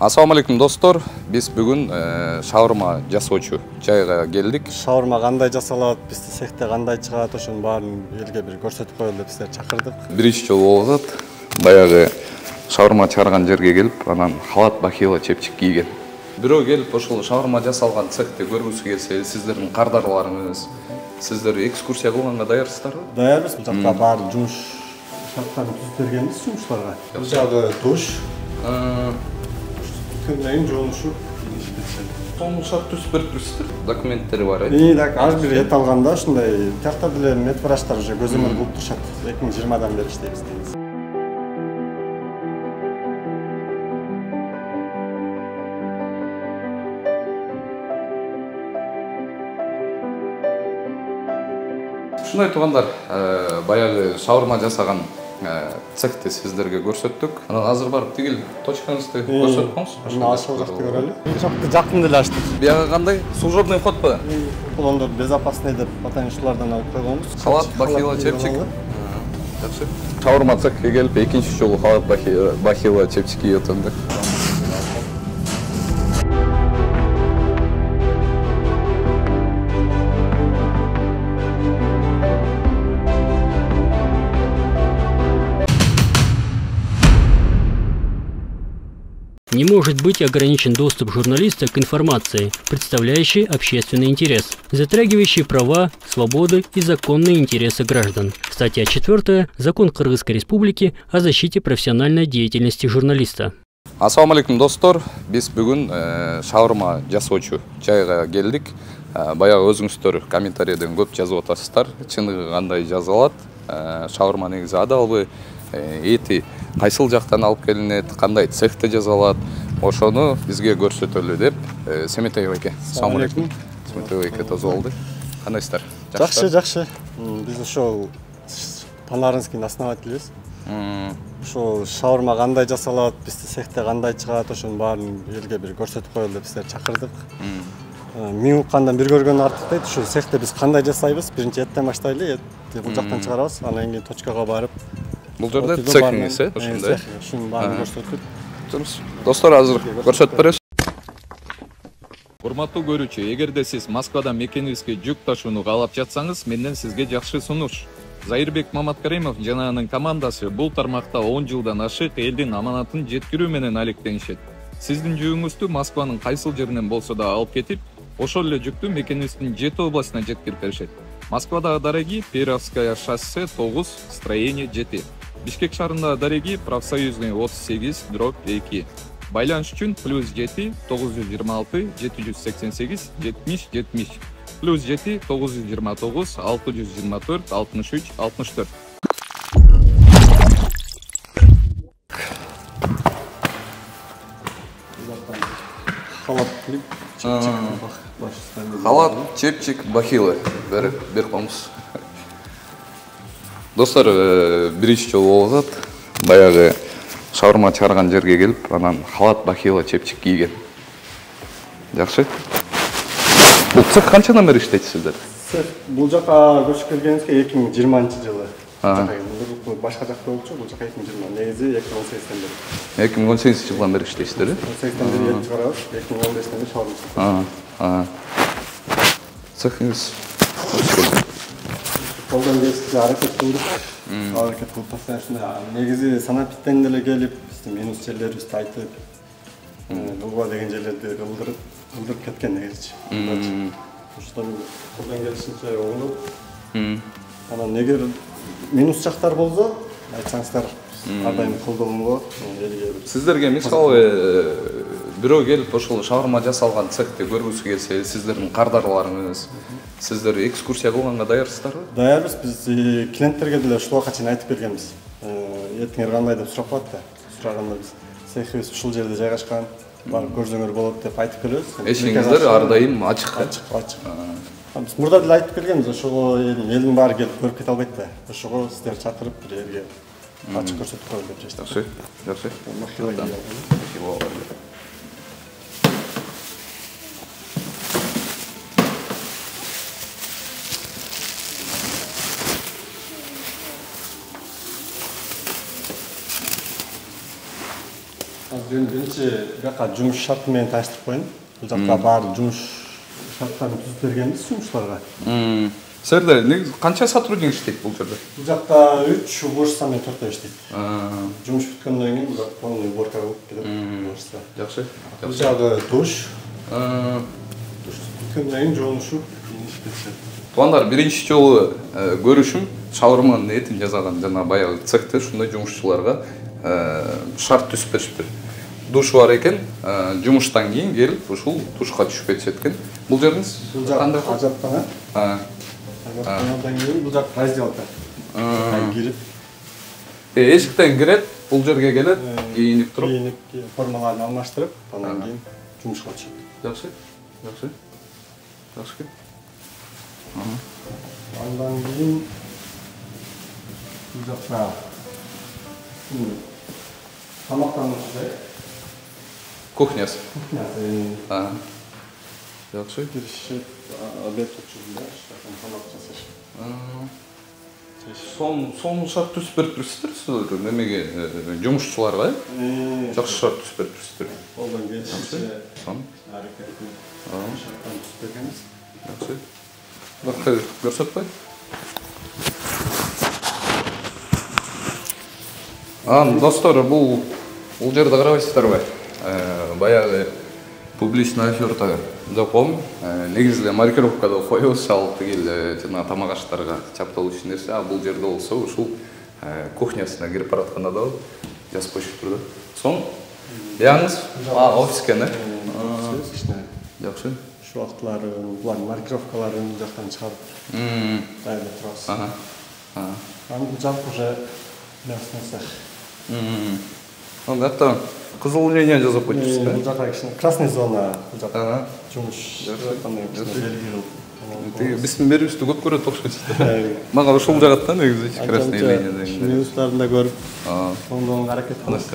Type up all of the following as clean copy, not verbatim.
Ассаламу алейкум достор, биз бүгүн шаурма жасоочу жайга келдик. Шаурма кандай жасалат, бизде цехте кандай чыгат, ошонун баарын элге бир көрсөтүп коелу деп силерди чакырдык. Биринчи жолу болуп атат. Баягы шаурма чыгарган жерге келип, анан халат бахила чепчик кийген. Бирөө келип ошол шаурма жасалган цехти көргүсү келсе, сиздердин кардарларыңыз, сиздер экскурсия кылганга даярсыздарбы? Даярбыз. Бул жакта баары жумуш шарттарын түзүп бергенбиз жумушчуларга. Бул жагы душ. Күннен жуунушу Сонун шарт түзүп берип турсуздар. Документтери бар. Так, ар бир эт алганда ушундай тиякта деле медврачтар уже көзөмөл кылып турушат. 2020-дан бери иштейбиз дейбиз. Ушундай туугандар, баягы шаурма жасаган цехти сиздерге көрсөттүк. Анан азыр барып тигил точкаңызды көрсөтүп коңуз. Ашылгакты көрөлү. Жакты жакын деле ачтык. Бияга кандай? Служебный входпу? Бул безопасный деп атайынчулардан алып койгонбуз. Халат бахила чепчик. Жакшы. Шаурма цехке келип экинчи жолу халат бахила чепчик кийип отурдук. Не может быть ограничен доступ журналиста к информации, представляющей общественный интерес, затрагивающей права, свободы и законные интересы граждан. Статья 4. Закон Кыргызской Республики о защите профессиональной деятельности журналиста. Ассаламу алейкум достор, биз бүгүн шаурма жасоочу жайга келдик. Баягы өзүңүздөр комментарийден көп жазып атасыздар. Чыныгы кандай жасалат? Шаурма негизи адалбы? Эти кайсыл жактан алып келинет, кандай цехте жасалат, ошону бизге көрсөтөлү деп Семетей байке. Ассаламу алейкум. Семетей байке таза болду. Кандайсыздар? Жакшы. Биз ошол Панарынский основателибиз. Ошол шаурма кандай жасалат, бизде цехте кандай чыгат, ошонун баарын элге бир көрсөтүп коелу деп силерди чакырдык. Мен уккандан бир көргөн артык дейт. Ошо цехте биз кандай жасайбыз? Биринчи эттен баштайлы, эт бул жактан чыгарабыз, анан кийин точкага барып Бул жерде цехиңиз, ошондой. Ушунун баарын көрсөтүп. Турсуз. Достор, азыр көрсөтүп беребиз. Урматтуу көрүүчү, эгерде сиз Москвадан мекениңизге жүк ташууну каалап жатсаңыз, менден сизге жакшы сунуш. Заирбек Маматкаримов жана анын командасы бул тармакта 10 жылдан ашык элдин аманатын жеткирүү менен алектенишет. Сиздин жүгүңүздү Москванын кайсыл жеринен болсо да алып кетип, ошол эле жүктү мекениңиздин 7 областына жеткирип беришет. Москвада Дареги, Перовская шоссе 9, строение 7. Бишкек шаарында Дареги, профсоюзный 38/2. Байланыш үчүн +7 926 788 70 70 +7 929 624 63 64. Халат, чепчик, бахилы берип коңуз. Достор, биринчи жолу болуп атат. Баягы шаурма чыгарган жерге келип, анан халат бахила чепчик кийген. Жакшы. Бул цех канчадан бери иштейсиздер? Бул жака көчүп келгенибизге 2020-жылы. Башка жакта болчу, бул жака 2020. Негизи 2018-тен бери. 2018-жылдан бери иштейсиздер, э? 2018-тен бери ет чыгарабыз, 2015-тен бери шаурма. Цехиңиз колдон келишинче аракет кылдык. Аракет кылып ташташына. Негизи санапиттен деле келип, биздин минус жерлерибизди айтып, булба деген жерлерди кылдырып кеткен негизи. Ошондон колдон келишинче оңдоп. Анан эгер минус жактар болсо, айтсаңыздар, ар дайым колдонууга элге. Сиздерге мисалы бирөө келип ошол шаурма жасалган цехти көргүсү келсе, сиздердин кардарларыңыз, сиздер экскурсия кылганга даярсыздарбы? Даярбыз. Биз клиенттерге деле ушул убакка чейин айтып бергенбиз. Этиңер кандай деп сурап коет да. Сураганда биз цехибиз ушул жерде жайгашкан, барып көрсөңөр болот деп айтып келебиз. Эшигиңиздер ар дайым ачык. Биз мурда деле айтып келгенбиз, ошого элдин баары келип көрүп кете албайт да. Ошого сиздер чакырып бир жерге ачык көрсөтүп коелу деп чечтик. Жакшы. Биринчи бияка жумуш шарты менен тааныштырып коеюн. Бул жакта баары жумуш шарттарын түзүп бергенбиз жумушчуларга. Силерде негизи канча сотрудник иштейт бул жерде? Бул жакта 3, уборщица менен 4 иштейт. Жумуш бүткөндөн кийин бул жакта полный уборка болуп кетет. Жакшы. Бул жагы душ. Душ бүткөндөн кийин жуунушуп, кийинишип кетишет. Туугандар, биринчи жолу көрүшүм шаурманын этин жасаган жана баягы цехте ушундай жумушчуларга шарт түзүп беришиптир. Душ бар экен, жумуштан кийин келип ушул душка түшүп кетишет экен. Бул жериңиз кандай? Ажаттана. Ажаттанадан кийин бул жак разделка. Кирип. Эшиктен кирет, бул жерге келет, кийинип туруп. Кийинип, формаларын алмаштырып, андан кийин жумушка чыгат. Жакшы. Жакшы. Андан кийин бул жакта тамактануучу Кухнясы. Кухнясы. Жакшы. Киришет, обед учурунда тамак жасашат. Сонун шарт түзүп берип турсуздар, немеге жумушчуларга жакшы шарт түзүп берип турсуздар. Колдон келишинче Сон. аракетин шарттан түзүп бергенбиз. Жакшы. Бакка көрсөтпөй. Достор, бул жерде карабайсыздарбы? Баягы публичный оферта жоком. Негизи маркировкада коебуз, ал тигил жана тамак аштарга чапталуу үчүн нерсе, а бул жерде болсо ушул кухнясына кирип баратканда да жазып коюшуп турду. Сон яңыз офис экен, жакшы. Ушул вакытлары булардын маркировкаларын бул жактан чыгарып даярдап турабыз. Бул жак уже местный цех. Это кызыл линия жазып коюпсуз да? Бул жакка кичине красный зона, бул жакка жумуш кандай белгилүү. Тиги биздин берүүбүздү көп көрөт окшойсуздар. Мага ушул жагат негизи красный линия деген. Минустарында көрүп, оңдоого аракет кылабыз.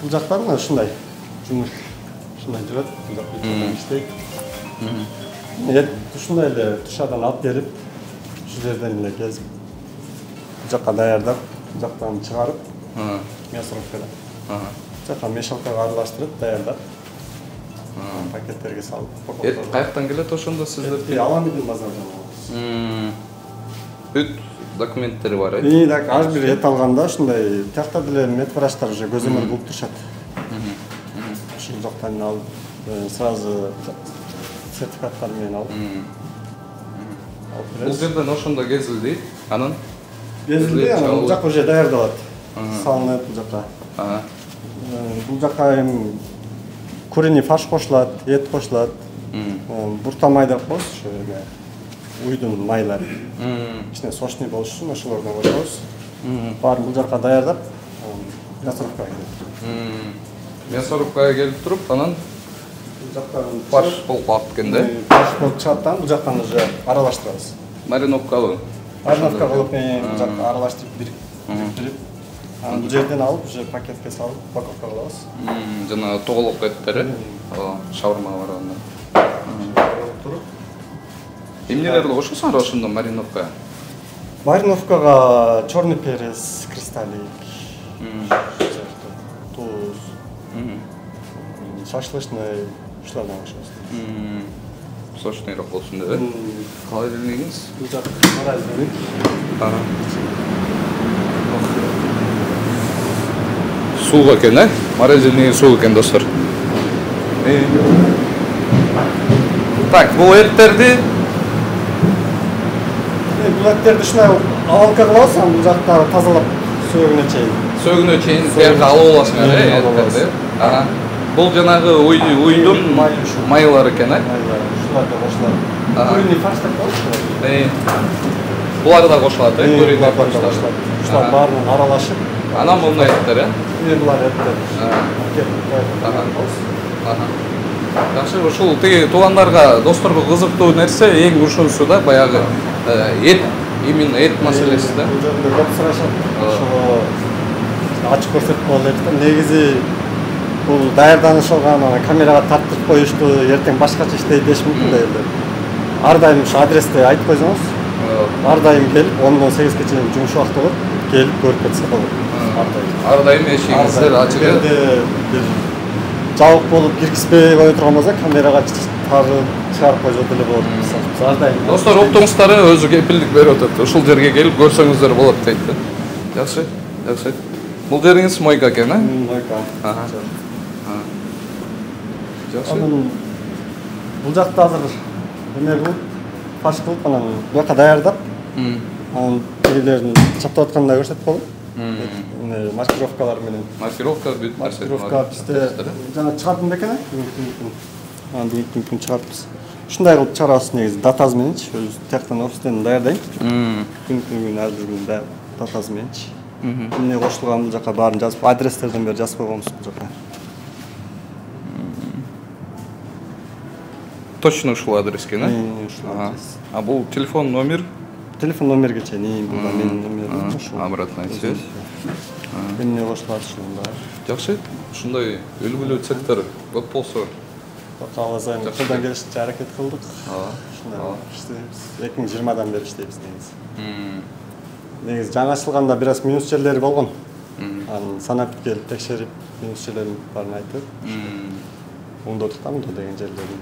Бул жактар мына ушундай жумуш ушундай жүрөт, бул жакта иштейт. Ушундай эле тушадан алып келип, ушул жерден эле кезип, бул жакка даярдап, бул жактан чыгарып, мясорубкада. Жакка мешалкага аралаштырып, даярдап, пакеттерге салып. Эт каяктан келет ошондо сиздер? Аламидин базардан алабыз. Бүт документтери бар, Ар бир эт алганда ушундай тиякта деле медврачтар уже көзөмөл болуп турушат. Ушул жактан алып, сразу сертификаттар менен алып. Бул жерден ошондо кезилди, анан кезилди, анан бул жак уже даярдалат. Салынып бул жакка. Бул жакка эми куриный фарш кошулат, эт кошулат. Бурта май деп коебуз, ушу эме уйдун майлары. Ичине сочный болуш үчүн ошолордон кошобуз. Баарын бул жакка даярдап, мясорубкага келет. Мясорубкага келип туруп, анан бул жактан фарш болуп алып экен да? Фарш болуп чыгаттан бул жактан уже аралаштырабыз. Мариновкалуу. Мариновка кылып бул жакка аралаштырып бириктирип, анан бул жерден алып уже пакетке салып упаковка кылабыз. Жана тоголок эттери, шаурма бар анда. Эмнелерди кошосуңар ошондо мариновкага? Мариновкага черный перец, кристаллик, туз, шашлычный, ушулардан кошобуз. Сочныйраак болсун деп, холодильнигиңиз? Бул жак холодильник. Суу экен, морозильниги суу экен, достор. Так, бул эттерди Бул эттерди ушундай аланка кылабыз, анан бул жакта тазалап сөөгүнө чейин. Сөөгүнө чейин тияка алып аласыңар, эттерди. Бул жанагы уйдун майлары экен, Ушулар да кошулат. Куриный фарш деп коебуз. Булар да кошулат, куриный фарш. Ушулар баарынан аралашып, анан мындай эттер, булар эттер. Жакшы, ушул тиги туугандарга, досторго кызыктуу нерсе эң ушунусу да, баягы эт, именно эт маселеси да. Бул жерде көп сурашат. Ошого ачык көрсөтүп коелу. Негизи бул даярданыш алган, камерага тарттырып коюшту, эртең башкача иштейт деш мүмкүн да эле. Ар дайым ушу адрести айтып койсоңуз, ар дайым келип 10-8 чейин жумуш убакыты болот, келип көрүп кетсе болот. Ар дайым эшигиңиздер ачык. Бир жабык болуп киргизбей кое турган болсо камерага тагып чыгарып койсо деле болот. Ар дайым. Достор, оптуңуздар өзү кепилдик берип атат. Ушул жерге келип көрсөңүздөр болот дейт. Жакшы, жакшы. Бул жериңиз мойка экен, Мойка. Жакшы. Бул жакта азыр эме кылып, фаш кылып, анан буяка даярдап, анан тигилерин чаптап атканда көрсөтүп болот. Маркировкалар менен. Маркировка бүт нерсе. Маркировка бизде жана чыгардым бекен, анан бүгүнкү күн чыгарбыз. Ушундай кылып чыгарабыз негизи датасы мененчи, өз тияктан офистен даярдайм. Бүгүнкү күн азыр күн датасы мененчи. Эмне кошулган бул жака баарын жазып, адрестерден бери жазып койгонбуз бул жака. Точно ушул адреске, да? А бул телефон номер? Телефон номерге чейин, бул да менин номерим. Обратная связь. Эмне кошулат ушунун баары. Жакшы. Ушундай үлгүлүү цехтер көп болсо Кааласайм, колдон келишинче аракет кылдык. Ушундай иштейбиз. 2020-дан бери иштейбиз негизи. Негизи жаңы ачылганда бир аз минус жерлери болгон. Анан санап келип текшерип, минус жерлерин баарын айтып, оңдодук да мындай деген жерлерин.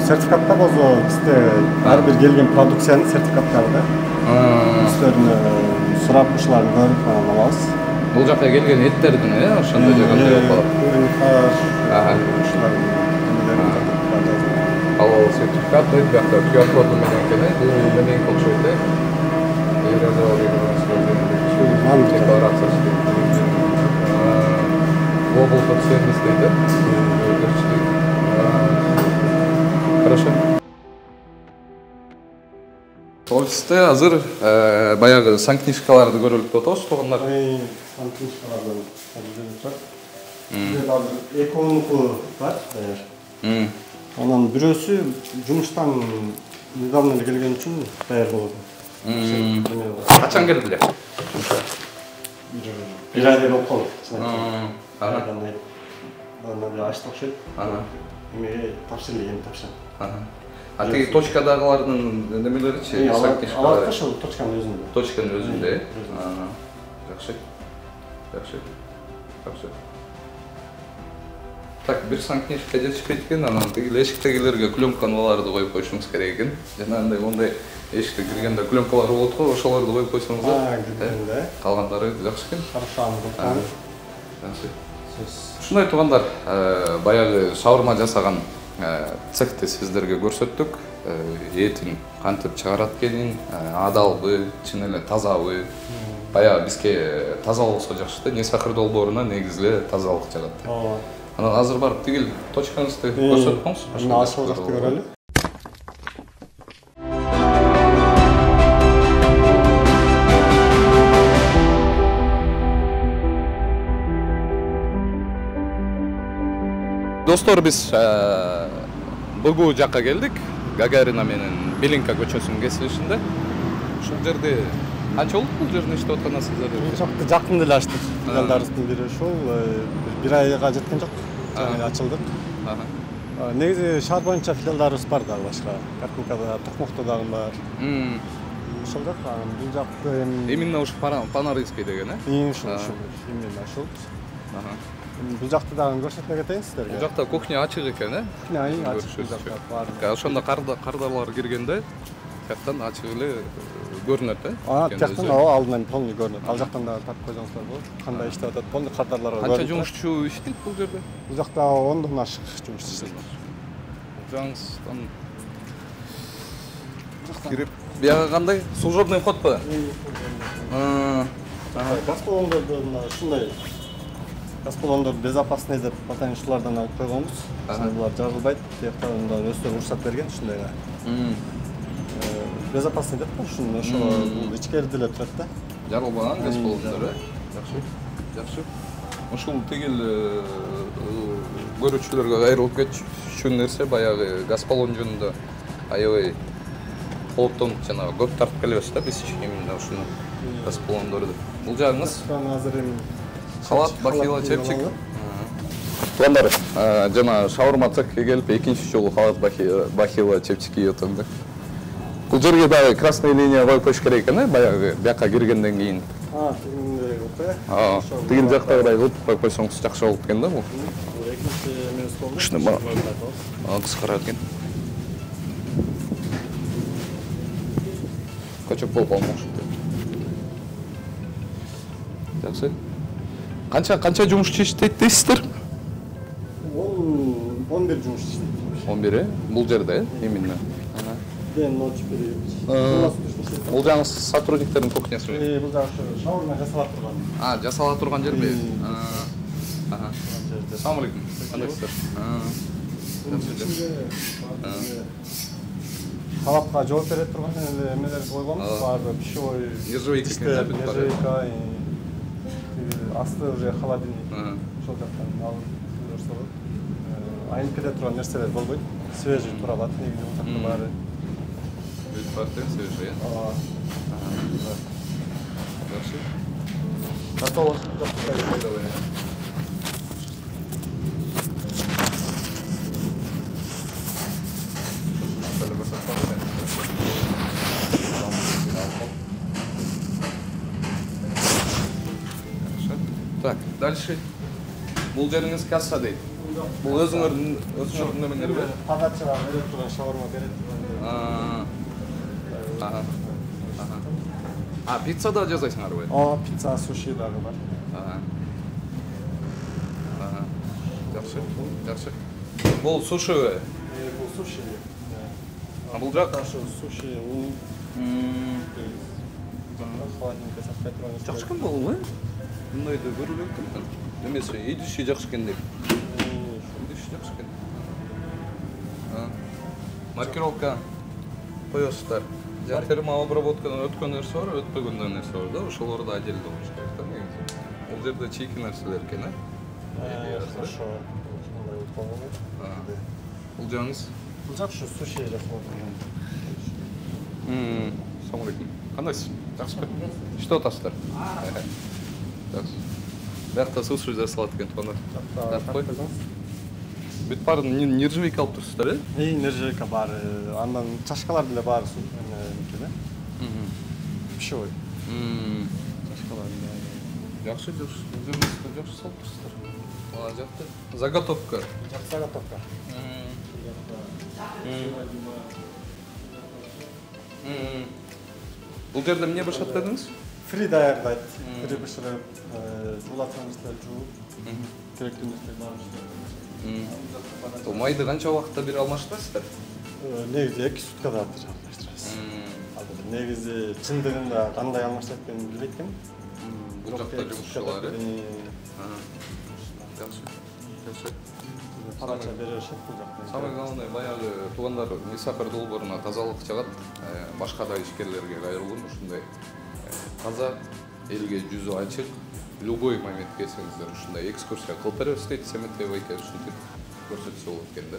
Сертификаттар болсо бизде ар бир келген продукциянын сертификаттары да. Үстөрүнө сурап ушуларды көрүп алабыз. Бул жака келген эттердин, ошондой жагында калат. Ушулар Ал сертификат бияқта QR коду менен экен, бул менен окшойт, декларация Global Top Service дейт. Хорошо. Офисте азыр баягы санкнижкаларды көрүлүп атабыз, туугандар. Санкнижкалардан көрүлүп турат. Бизде азыр экономику бар, даяр. Анан бирөөсү жумуштан недавно эле келген үчүн даяр болот. Качан келдилер? Бир айдай болуп калды. Анан аштык окшойт. Эмеге тапшырылды, эми тапшырам. А тиги точкадагылардын немелеричи? Алар ошол точканын өзүндө. Точканын өзүндө. Жакшы. Жакшы. Жакшы. Так, бир санкнижка жетишпейт экен, анан тиги эшиктегилерге клёмкаларды коюп коюшуңуз керек экен. Жанагындай ондай эшикке киргенде клёмкалар болот го, ошолорду коюп койсоңуздар. Калгандары жакшы экен. Хорошо, Жакшы. Ушундай туугандар, баягы шаурма жасаган цехти сиздерге көрсөттүк. Этин кантип чыгарат экенин, адалбы, чын эле тазабы. Баягы бизге таза болсо жакшы да, Несахыр долбооруна негизи эле тазалык жагат. Анан азыр барып тигил точкаңызды көрсөтүп коңуз. Мына ашык жакты көрөлү. Достор, биз Бугу жакка келдик. Гагарина менен Белинка көчөсүнүн кесилишинде. Ушул жерде канча болуп бул жерде иштеп атканыңыздар? Жакты жакын эле ачтык. Филиалдарыбыздын бири ушул бир айга жеткен жок. Жаңы ачылдык. Негизи шаар боюнча филиалдарыбыз бар дагы башка. Картинкада, Токмокто дагы бар. Ошол жак, бул жакты именно ушу Панарыйский деген, ушул именно ушул. Бул жакты дагы көрсөтпөй кетейин сиздерге. Бул жакта кухня ачык экен, Кухня ачык бар. Ошондо кардарлар киргенде тияктан ачык эле көрүнөт, тияктан алдынан полный көрүнөт. Ал жактан да тартып койсоңуздар болот. Кандай иштеп атат, полный кардарлар көрүнөт. Канча жумушчу иштейт бул жерде? Бул жакта 10дон ашык жумушчу иштейт. Жаңыздан кирип бияга кандай служебный входпу? Газ баллондорду ушундай газ баллондорду безопасный деп атайын ушулардан алып койгонбуз. Булар жарылбайт. Тияктан өздөрү уруксат берген ушундайга. Безопасный деп ушуну ошо бул ичкерде эле турат да. Жарылбаган газ баллондору. Жакшы. Жакшы. Ушул тигил көрүүчүлөргө кайрылып кетчү нерсе баягы газ баллон жөнүндө аябай кооптонуп жанагы көп тартып келебиз да биз именно ушуну газ баллондорду. Бул жагыңыз Азыр эми халат, бахила, чепчик. Туугандар, жана шаурма цехке келип экинчи жолу халат, бахила, чепчик кийип отурду. Бул жерге дагы красный линия коюп коюш керек экен, баягы бияка киргенден кийин. Тигил жактагыдай кылып коюп койсоңуз жакшы болот экен да бул. Экинчи эмес болду. Ушуну кыскара экен. Көчөк болуп калмакчы. Жакшы. Канча жумушчу иштейт дейсиздер? 11 жумушчу иштейт. 11, бул жерде, именно. Ден ночь период. Бул жаңы сотрудниктердин кухнясы. Бул жагы шаурма жасала турган. Жасала турган жерби? Ассаламу алейкум. Кандайсыздар? Халатка жооп бере турган эмелер койгонбуз. Баары пищевой. Нержавейка. Асты уже холодильник. Ошол жактан алып жүрсө болот. Айнып кете турган нерселер болбойт. Свежий тура алат, негизи бул жакта баары. Свежий, Жакшы. Готово. Так, дальше. Бул жериңиз касса дейт. Бул өзүңөрдүн немелери. Подача бере турган шаурма бере турган. Пицца да жасайсыңарбы? Пицца, суши дагы бар. Жакшы, жакшы. Бул суши. Бул суши. Бул жак суши. Холодильникке сактай турган. жакшы экен болобу? Мындайды көрүп өттүм. Эмесе, идиши жакшы экен деп. Идиши жакшы экен. Маркировка коёсуздар. Термообработкадан өткөн нерсе бар, өтпөгөн нерсе бар да, ошолорду отдельно болуш керек да негизи. Бул жерде чийки нерселер экен, Хорошо. Бул жагыңыз? Бул жак ушу суши жасап турган. Ассаламу алейкум. Кандайсыз? Жакшыбы? Что атасыздар? Жакшы. Биякта суши жасалат экен туугандар. Бүт баарын нержавейка алып турсуздар, Нержавейка бар. Андан чашкалар деле бар эмеде. Пищевой. Чашкалар. Жакшы, жакшы салып турсуздар. Жакты. Заготовка. Заготовка. Бул жерде эмне бышат дедиңиз? Фри даярдайт. Фри бышырып, жуулатсаңыздар жууп, керектүү нерселер барын Бул майды канча убакытта бир алмаштырасыздар? Негизи 2 суткада алмаштырабыз. Негизи чындыгында кандай алмаштырат экенин билбейт экенмин. Бул жакта жумушчулары. Жакшы. Подача беришет бул жакта. Самый главный баягы туугандар Мисакыр долбооруна тазалык жагат. Башка да ишкерлерге кайрылган ушундай таза, элге жүзү ачык, любой момент келсеңиздер ушундай экскурсия кылып беребиз дейт Семетеев эке ушинтип көрсөтсө болот экен да.